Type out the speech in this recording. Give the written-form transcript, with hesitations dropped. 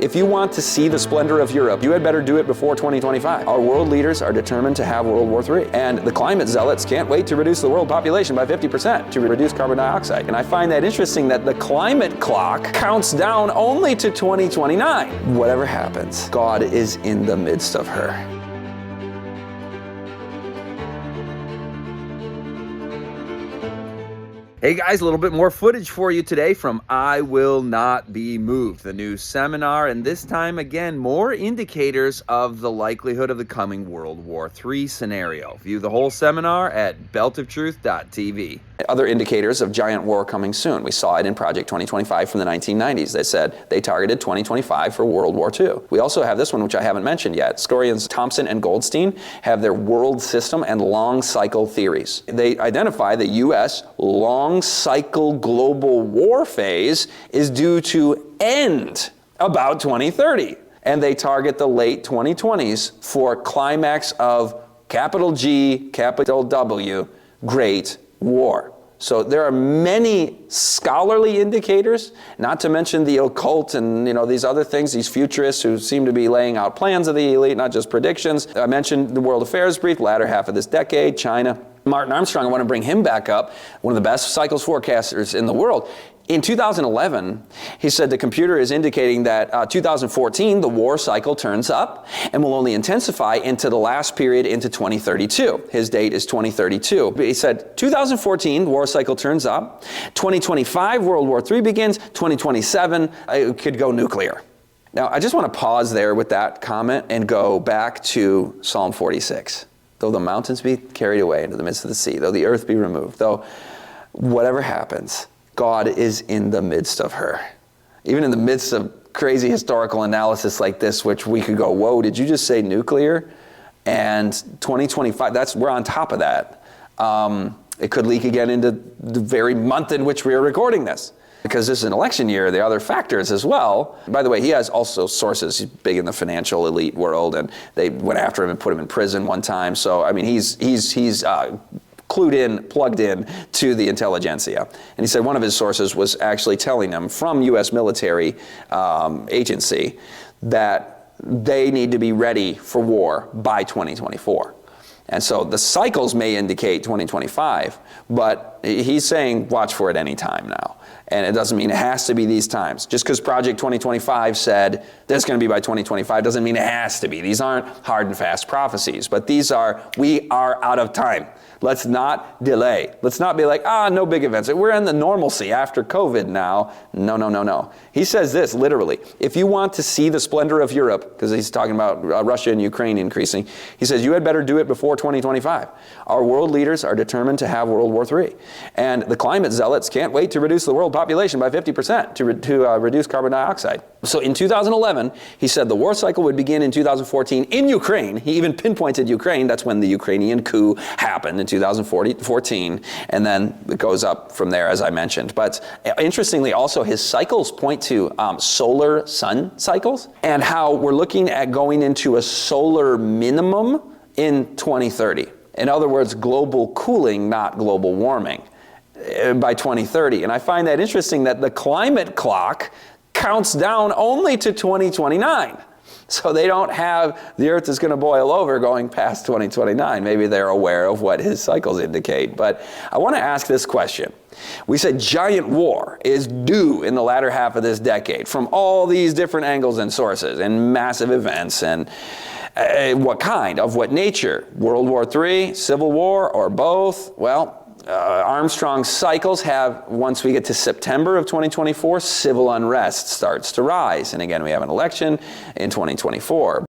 If you want to see the splendor of Europe, you had better do it before 2025. Our world leaders are determined to have World War III. And the climate zealots can't wait to reduce the world population by 50% to reduce carbon dioxide. And I find that interesting that the climate clock counts down only to 2029. Whatever happens, God is in the midst of her. Hey guys, a little bit more footage for you today from I Will Not Be Moved, the new seminar, and this time again, more indicators of the likelihood of the coming World War III scenario. View the whole seminar at beltoftruth.tv. Other indicators of giant war coming soon. We saw it in Project 2025 from the 1990s. They said they targeted 2025 for World War II. We also have this one, which I haven't mentioned yet. Historians Thompson and Goldstein have their world system and long cycle theories. They identify the U.S. long cycle global war phase is due to end about 2030. And they target the late 2020s for climax of capital G, capital W, Great War. So there are many scholarly indicators, not to mention the occult and these other things, these futurists who seem to be laying out plans of the elite, not just predictions. I mentioned the World Affairs Brief, latter half of this decade, China. Martin Armstrong, I want to bring him back up, one of the best cycles forecasters in the world. In 2011, he said the computer is indicating that 2014, the war cycle turns up and will only intensify into the last period into 2032. His date is 2032. He said 2014, the war cycle turns up. 2025, World War III begins. 2027, it could go nuclear. Now, I just want to pause there with that comment and go back to Psalm 46. Though the mountains be carried away into the midst of the sea, though the earth be removed, though whatever happens, God is in the midst of her. Even in the midst of crazy historical analysis like this, which we could go, whoa, did you just say nuclear? And 2025, we're on top of that. It could leak again into the very month in which we are recording this. Because this is an election year, there are other factors as well. By the way, he has also sources. He's big in the financial elite world, and they went after him and put him in prison one time. So, I mean, he's clued in, plugged in to the intelligentsia. And he said one of his sources was actually telling him from U.S. military agency that they need to be ready for war by 2024. And so the cycles may indicate 2025, but he's saying watch for it any time now. And it doesn't mean it has to be these times. Just because Project 2025 said that's going to be by 2025 doesn't mean it has to be. These aren't hard and fast prophecies, but we are out of time. Let's not delay. Let's not be like, no big events. We're in the normalcy after COVID now. No. He says this literally. If you want to see the splendor of Europe, because he's talking about Russia and Ukraine increasing, he says you had better do it before 2025. Our world leaders are determined to have World War III. And the climate zealots can't wait to reduce the world population by 50% to reduce carbon dioxide. So in 2011, he said the war cycle would begin in 2014 in Ukraine. He even pinpointed Ukraine. That's when the Ukrainian coup happened in 2014, and then it goes up from there, as I mentioned. But interestingly, also his cycles point to solar sun cycles, and how we're looking at going into a solar minimum in 2030. In other words, global cooling, not global warming, by 2030. And I find that interesting that the climate clock counts down only to 2029. So they don't have the earth is going to boil over going past 2029. Maybe they're aware of what his cycles indicate. But I want to ask this question. We said giant war is due in the latter half of this decade from all these different angles and sources and massive events. And what kind? Of what nature? World War III, Civil War, or both? Well, Armstrong's cycles have, once we get to September of 2024, civil unrest starts to rise. And again, we have an election in 2024.